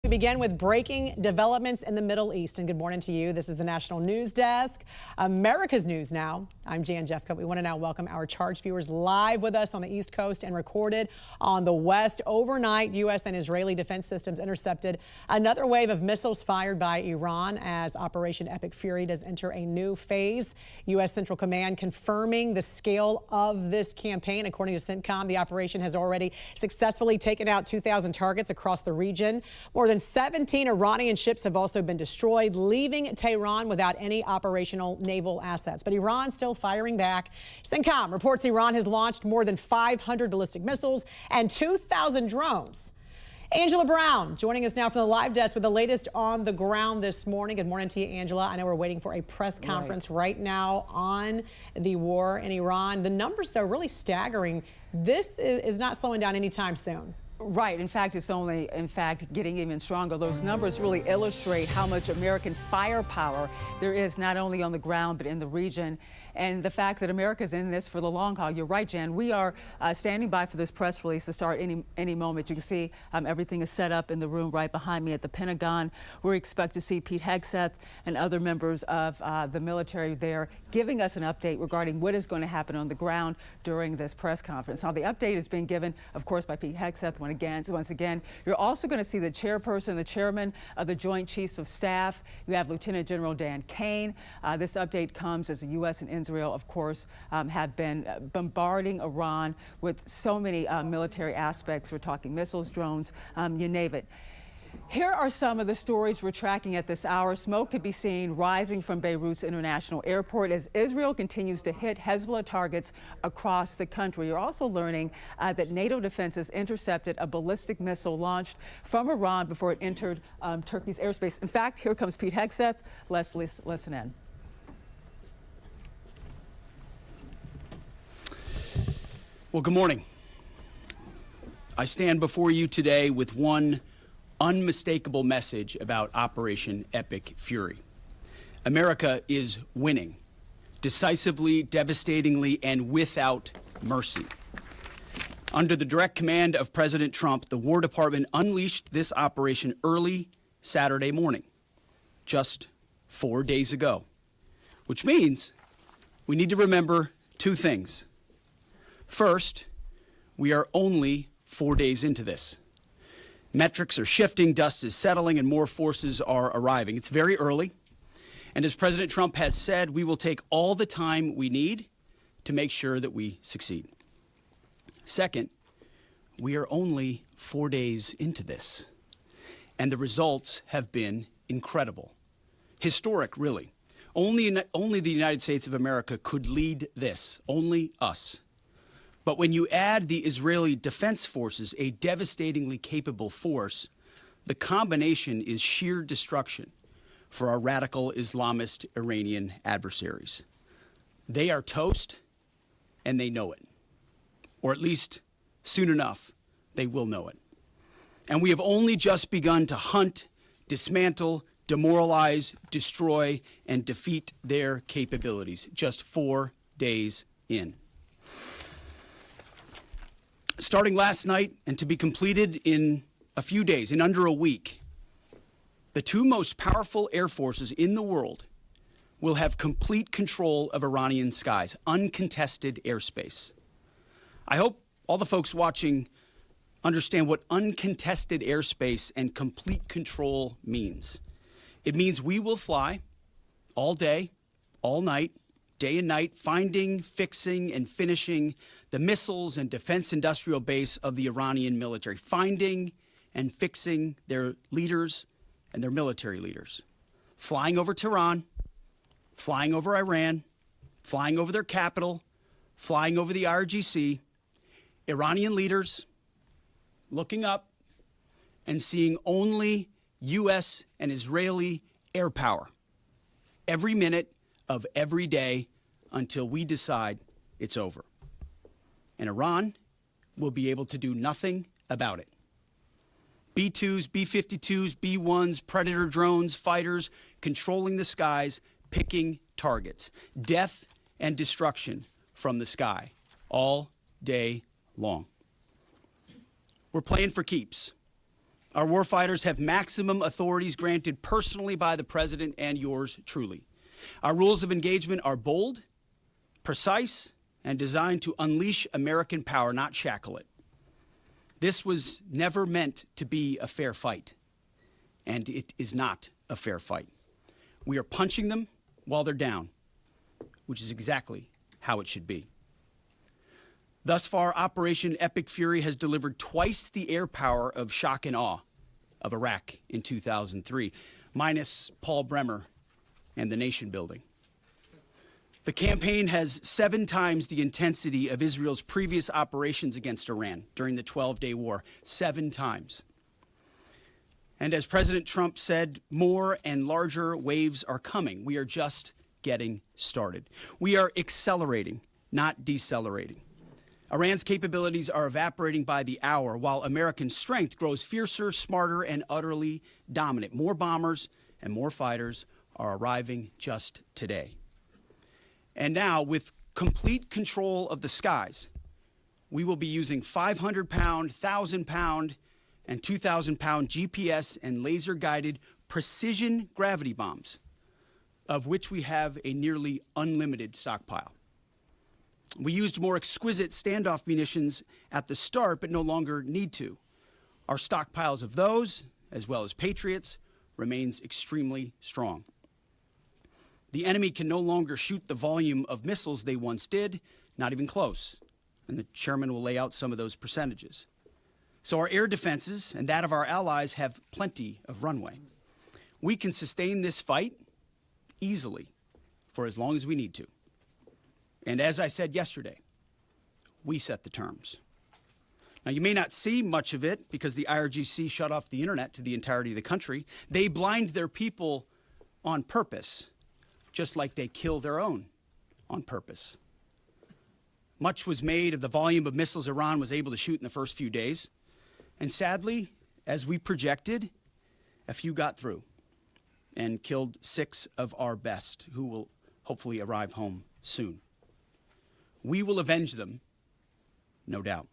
to begin with breaking developments in the Middle East. And good morning to you. This is the National News Desk, America's News Now. I'm Jan Jeffcoat. We want to now welcome our charge viewers live with us on the East Coast and recorded on the West. Overnight, U.S. and Israeli defense systems intercepted another wave of missiles fired by Iran as Operation Epic Fury does enter a new phase. U.S. Central Command confirming the scale of this campaign. According to CENTCOM, the operation has already successfully taken out 2,000 targets across the region. More than 17 Iranian ships have also been destroyed, leaving Tehran without any operational naval assets. But Iran still firing back. CENTCOM reports Iran has launched more than 500 ballistic missiles and 2,000 drones. Angela Brown joining us now from the live desk with the latest on the ground this morning. Good morning to you, Angela. I know we're waiting for a press conference right now on the war in Iran. The numbers, though, really staggering. This is not slowing down anytime soon. Right. In fact, it's only, getting even stronger. Those numbers really illustrate how much American firepower there is not only on the ground but in the region. And the fact that America's in this for the long haul. You're right, Jan. We are standing by for this press release to start any moment. You can see everything is set up in the room right behind me at the Pentagon. We expect to see Pete Hegseth and other members of the military there giving us an update regarding what is going to happen on the ground during this press conference. Now, the update is being given, of course, by Pete Hegseth. Once again, you're also going to see the chairperson, the chairman of the Joint Chiefs of Staff. You have Lieutenant General Dan Caine. This update comes as the U.S. and Israel, of course, have been bombarding Iran with so many military aspects. We're talking missiles, drones, you name it. Here are some of the stories we're tracking at this hour. Smoke could be seen rising from Beirut's international airport as Israel continues to hit Hezbollah targets across the country. You're also learning that NATO defenses intercepted a ballistic missile launched from Iran before it entered Turkey's airspace. In fact, here comes Pete Hegseth. Let's listen in. Well, good morning. I stand before you today with one unmistakable message about Operation Epic Fury. America is winning, decisively, devastatingly, and without mercy. Under the direct command of President Trump, the War Department unleashed this operation early Saturday morning, just 4 days ago, which means we need to remember two things. First, we are only 4 days into this. Metrics are shifting, dust is settling, and more forces are arriving. It's very early, and as President Trump has said, we will take all the time we need to make sure that we succeed. Second, we are only 4 days into this, and the results have been incredible. Historic, really. Only the United States of America could lead this, only us. But when you add the Israeli Defense Forces, a devastatingly capable force, the combination is sheer destruction for our radical Islamist Iranian adversaries. They are toast, and they know it. Or at least, soon enough, they will know it. And we have only just begun to hunt, dismantle, demoralize, destroy, and defeat their capabilities, just 4 days in. Starting last night and to be completed in a few days, in under a week, the two most powerful air forces in the world will have complete control of Iranian skies, uncontested airspace. I hope all the folks watching understand what uncontested airspace and complete control means. It means we will fly all day, all night, day and night, finding, fixing, and finishing the missiles and defense industrial base of the Iranian military, finding and fixing their leaders and their military leaders, flying over Tehran, flying over Iran, flying over their capital, flying over the IRGC, Iranian leaders looking up and seeing only U.S. and Israeli air power every minute of every day until we decide it's over. And Iran will be able to do nothing about it. B-2s, B-52s, B-1s, Predator drones, fighters, controlling the skies, picking targets. Death and destruction from the sky all day long. We're playing for keeps. Our warfighters have maximum authorities granted personally by the President and yours truly. Our rules of engagement are bold, precise, and designed to unleash American power, not shackle it. This was never meant to be a fair fight, and it is not a fair fight. We are punching them while they're down, which is exactly how it should be. Thus far, Operation Epic Fury has delivered twice the air power of shock and awe of Iraq in 2003, minus Paul Bremer and the nation building. The campaign has 7 times the intensity of Israel's previous operations against Iran during the 12-day war, 7 times. And as President Trump said, more and larger waves are coming. We are just getting started. We are accelerating, not decelerating. Iran's capabilities are evaporating by the hour, while American strength grows fiercer, smarter, and utterly dominant. More bombers and more fighters are arriving just today. And now, with complete control of the skies, we will be using 500-pound, 1,000-pound, and 2,000-pound GPS and laser-guided precision gravity bombs, of which we have a nearly unlimited stockpile. We used more exquisite standoff munitions at the start, but no longer need to. Our stockpiles of those, as well as Patriots, remains extremely strong. The enemy can no longer shoot the volume of missiles they once did, not even close. And the chairman will lay out some of those percentages. So our air defenses and that of our allies have plenty of runway. We can sustain this fight easily for as long as we need to. And as I said yesterday, we set the terms. Now, you may not see much of it because the IRGC shut off the internet to the entirety of the country. They blind their people on purpose, just like they kill their own on purpose. Much was made of the volume of missiles Iran was able to shoot in the first few days. And sadly, as we projected, a few got through and killed 6 of our best, who will hopefully arrive home soon. We will avenge them, no doubt.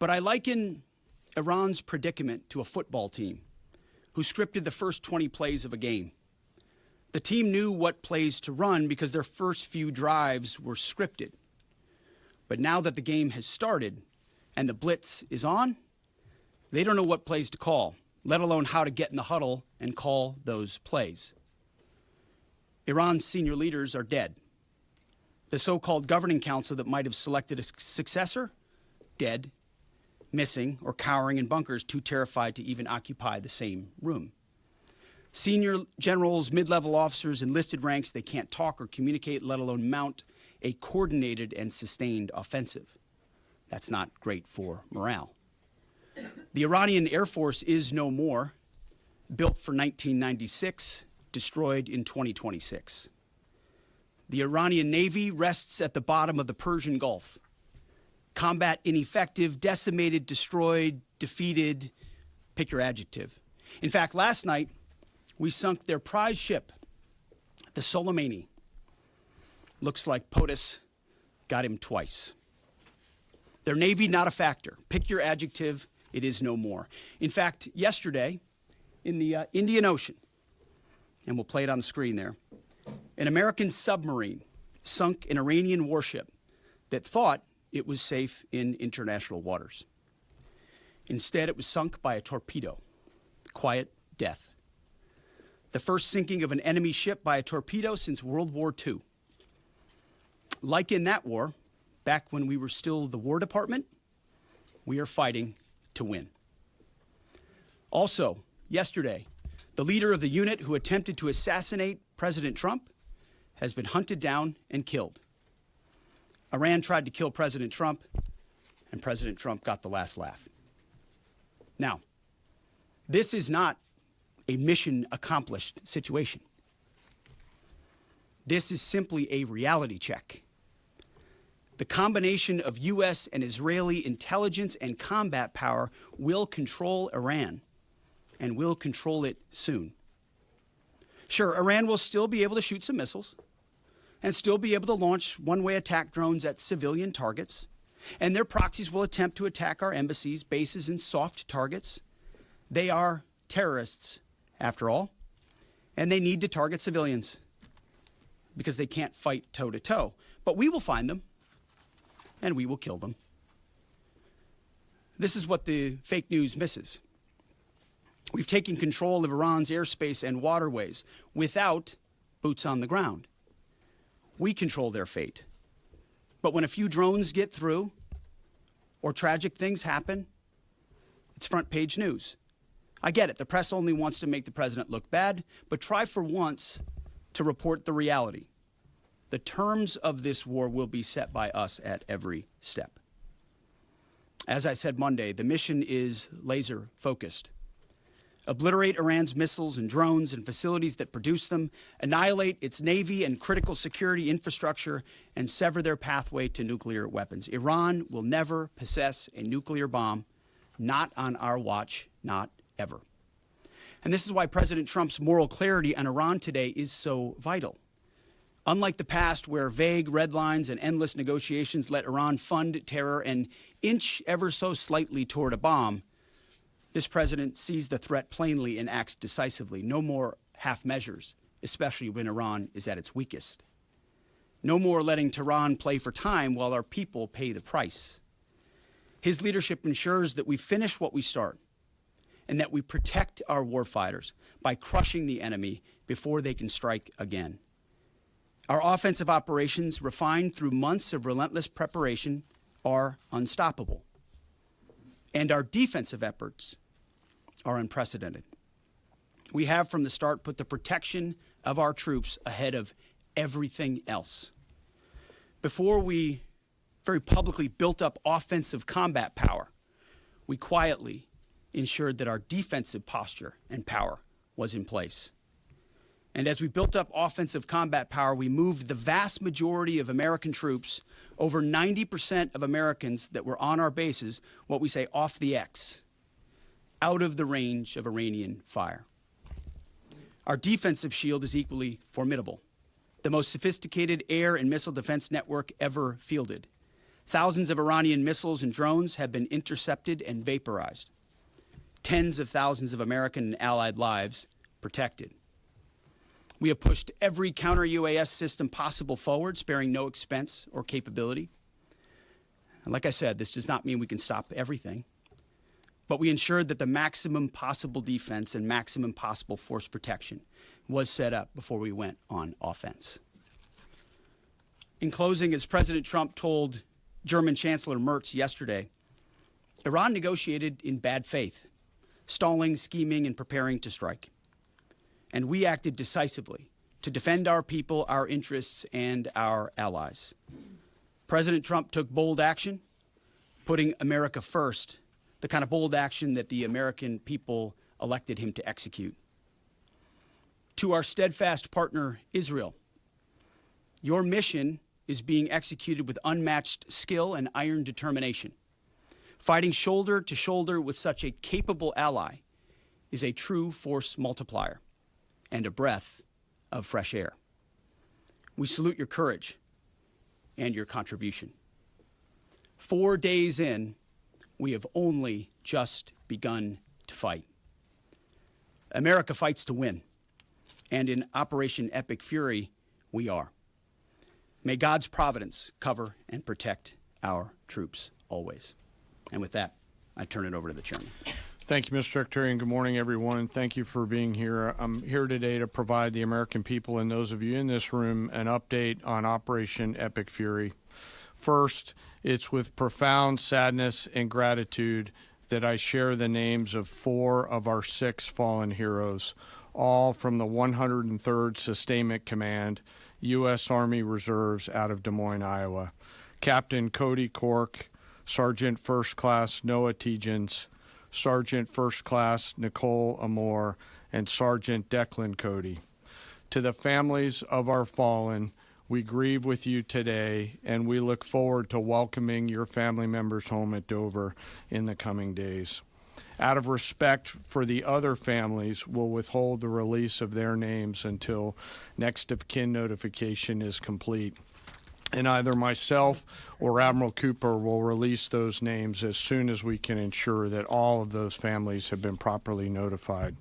But I liken Iran's predicament to a football team who scripted the first 20 plays of a game. The team knew what plays to run because their first few drives were scripted. But now that the game has started and the blitz is on, they don't know what plays to call, let alone how to get in the huddle and call those plays. Iran's senior leaders are dead. The so-called governing council that might have selected a successor, dead, missing, or cowering in bunkers, too terrified to even occupy the same room. Senior generals, mid-level officers, enlisted ranks, they can't talk or communicate, let alone mount a coordinated and sustained offensive. That's not great for morale. The Iranian Air Force is no more, built for 1996, destroyed in 2026. The Iranian Navy rests at the bottom of the Persian Gulf. Combat ineffective, decimated, destroyed, defeated, pick your adjective. In fact, last night, we sunk their prize ship, the Soleimani. Looks like POTUS got him twice. Their Navy, not a factor. Pick your adjective, it is no more. In fact, yesterday, in the Indian Ocean, and we'll play it on the screen there, an American submarine sunk an Iranian warship that thought it was safe in international waters. Instead, it was sunk by a torpedo. Quiet death. The first sinking of an enemy ship by a torpedo since World War II. Like in that war, back when we were still the War Department, we are fighting to win. Also, yesterday, the leader of the unit who attempted to assassinate President Trump has been hunted down and killed. Iran tried to kill President Trump, and President Trump got the last laugh. Now, this is not a mission accomplished situation. This is simply a reality check. The combination of U.S. and Israeli intelligence and combat power will control Iran, and will control it soon. Sure, Iran will still be able to shoot some missiles and still be able to launch one-way attack drones at civilian targets, and their proxies will attempt to attack our embassies, bases, and soft targets. They are terrorists, after all, and they need to target civilians because they can't fight toe-to-toe. But we will find them, and we will kill them. This is what the fake news misses. We've taken control of Iran's airspace and waterways without boots on the ground. We control their fate. But when a few drones get through or tragic things happen, it's front page news. I get it. The press only wants to make the president look bad, but try for once to report the reality. The terms of this war will be set by us at every step. As I said Monday, the mission is laser focused. Obliterate Iran's missiles and drones and facilities that produce them, annihilate its navy and critical security infrastructure, and sever their pathway to nuclear weapons. Iran will never possess a nuclear bomb, not on our watch, not ever. And this is why President Trump's moral clarity on Iran today is so vital. Unlike the past, where vague red lines and endless negotiations let Iran fund terror and inch ever so slightly toward a bomb, this president sees the threat plainly and acts decisively. No more half measures, especially when Iran is at its weakest. No more letting Tehran play for time while our people pay the price. His leadership ensures that we finish what we start and that we protect our warfighters by crushing the enemy before they can strike again. Our offensive operations, refined through months of relentless preparation, are unstoppable. And our defensive efforts are unprecedented. We have from the start put the protection of our troops ahead of everything else. Before we very publicly built up offensive combat power, we quietly ensured that our defensive posture and power was in place. And as we built up offensive combat power, we moved the vast majority of American troops, over 90% of Americans that were on our bases, what we say off the X, out of the range of Iranian fire. Our defensive shield is equally formidable, the most sophisticated air and missile defense network ever fielded. Thousands of Iranian missiles and drones have been intercepted and vaporized. Tens of thousands of American and allied lives protected. We have pushed every counter-UAS system possible forward, sparing no expense or capability. And like I said, this does not mean we can stop everything, but we ensured that the maximum possible defense and maximum possible force protection was set up before we went on offense. In closing, as President Trump told German Chancellor Merz yesterday, Iran negotiated in bad faith, stalling, scheming, and preparing to strike. And we acted decisively to defend our people, our interests, and our allies. President Trump took bold action, putting America first, the kind of bold action that the American people elected him to execute. To our steadfast partner, Israel, your mission is being executed with unmatched skill and iron determination. Fighting shoulder to shoulder with such a capable ally is a true force multiplier and a breath of fresh air. We salute your courage and your contribution. 4 days in, we have only just begun to fight. America fights to win, and in Operation Epic Fury, we are. May God's providence cover and protect our troops always. And with that, I turn it over to the chairman. Thank you, Mr. Secretary, and good morning, everyone. Thank you for being here. I'm here today to provide the American people and those of you in this room an update on Operation Epic Fury. First, it's with profound sadness and gratitude that I share the names of 4 of our 6 fallen heroes, all from the 103rd Sustainment Command, U.S. Army Reserves out of Des Moines, Iowa. Captain Cody Cork, Sergeant First Class Noah Tegens, Sergeant First Class Nicole Amore, and Sergeant Declan Cody. To the families of our fallen, we grieve with you today, and we look forward to welcoming your family members home at Dover in the coming days. Out of respect for the other families, we'll withhold the release of their names until next of kin notification is complete. And either myself or Admiral Cooper will release those names as soon as we can ensure that all of those families have been properly notified.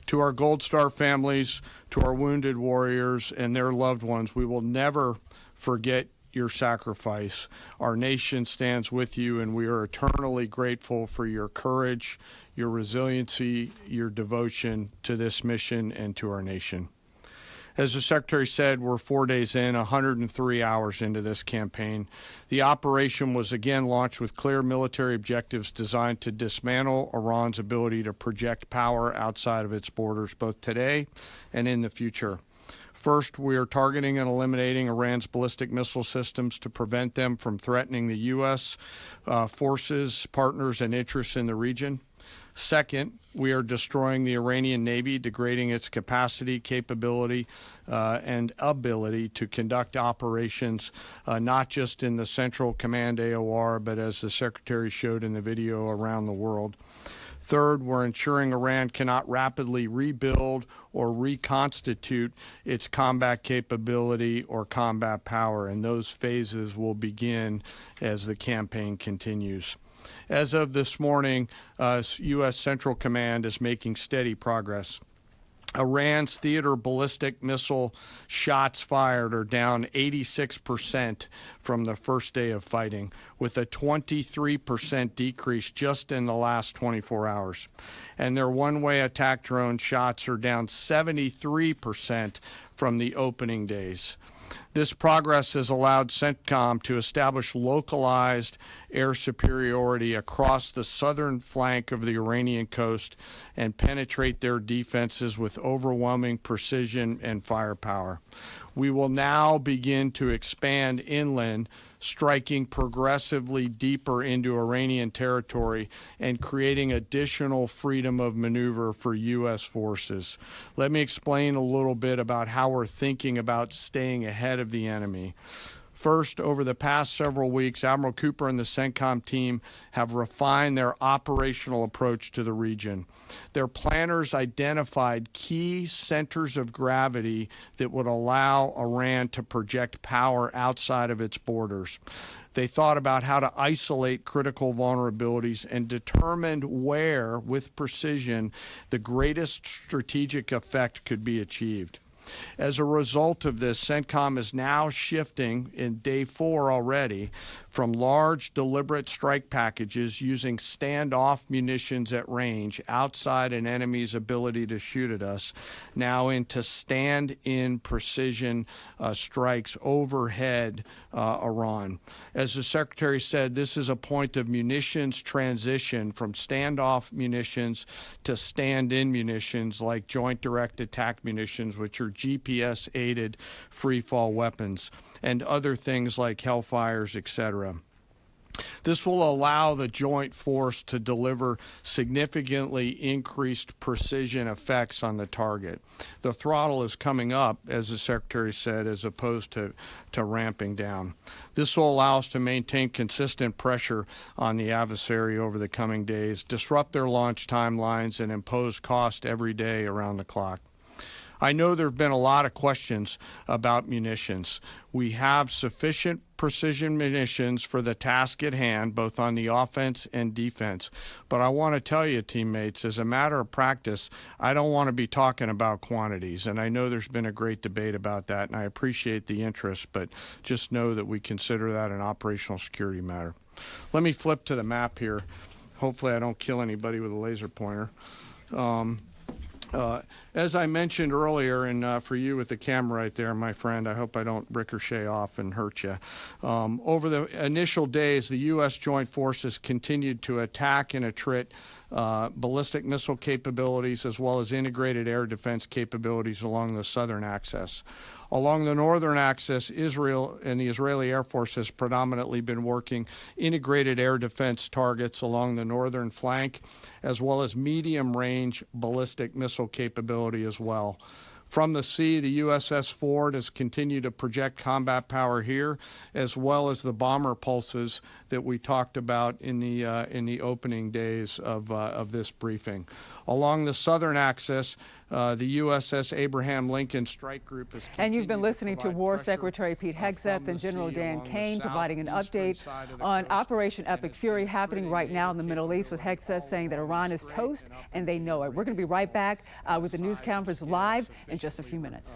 To our Gold Star families, to our wounded warriors and their loved ones, we will never forget your sacrifice. Our nation stands with you, and we are eternally grateful for your courage, your resiliency, your devotion to this mission and to our nation. As the Secretary said, we're 4 days in, 103 hours into this campaign. The operation was again launched with clear military objectives designed to dismantle Iran's ability to project power outside of its borders, both today and in the future. First, we are targeting and eliminating Iran's ballistic missile systems to prevent them from threatening the U.S. Forces, partners, and interests in the region. Second, we are destroying the Iranian Navy, degrading its capacity, capability, and ability to conduct operations, not just in the Central Command AOR, but as the Secretary showed in the video, around the world. Third, we're ensuring Iran cannot rapidly rebuild or reconstitute its combat capability or combat power, and those phases will begin as the campaign continues. As of this morning, U.S. Central Command is making steady progress. Iran's theater ballistic missile shots fired are down 86% from the first day of fighting, with a 23% decrease just in the last 24 hours. And their one-way attack drone shots are down 73% from the opening days. This progress has allowed CENTCOM to establish localized air superiority across the southern flank of the Iranian coast and penetrate their defenses with overwhelming precision and firepower. We will now begin to expand inland, striking progressively deeper into Iranian territory and creating additional freedom of maneuver for U.S. forces. Let me explain a little bit about how we're thinking about staying ahead of the enemy. First, over the past several weeks, Admiral Cooper and the CENTCOM team have refined their operational approach to the region. Their planners identified key centers of gravity that would allow Iran to project power outside of its borders. They thought about how to isolate critical vulnerabilities and determined where, with precision, the greatest strategic effect could be achieved. As a result of this, CENTCOM is now shifting in day 4 already from large deliberate strike packages using standoff munitions at range outside an enemy's ability to shoot at us, now into stand-in precision strikes overhead Iran. As the Secretary said, this is a point of munitions transition from standoff munitions to stand-in munitions like joint direct attack munitions, which are GPS-aided free-fall weapons, and other things like Hellfires, etc. This will allow the joint force to deliver significantly increased precision effects on the target. The throttle is coming up, as the Secretary said, as opposed to ramping down. This will allow us to maintain consistent pressure on the adversary over the coming days, disrupt their launch timelines, and impose cost every day around the clock. I know there have been a lot of questions about munitions. We have sufficient precision munitions for the task at hand, both on the offense and defense. But I want to tell you, teammates, as a matter of practice, I don't want to be talking about quantities. And I know there's been a great debate about that, and I appreciate the interest, but just know that we consider that an operational security matter. Let me flip to the map here. Hopefully I don't kill anybody with a laser pointer. As I mentioned earlier, and for you with the camera right there, my friend, I hope I don't ricochet off and hurt you. Over the initial days, the U.S. Joint Forces continued to attack and attrit ballistic missile capabilities as well as integrated air defense capabilities along the southern axis. Along the northern axis, Israel and the Israeli Air Force has predominantly been working integrated air defense targets along the northern flank, as well as medium-range ballistic missile capability as well. From the sea, the USS Ford has continued to project combat power here, as well as the bomber pulses that we talked about in the opening days of this briefing. Along the southern axis, the USS Abraham Lincoln Strike Group is. And you've been listening to War Secretary Pete Hegseth and General Dan Caine providing an update on Operation Epic Fury happening right now in the Middle East, with Hegseth saying that Iran is toast and they know it. We're going to be right back with the news conference live in just a few minutes.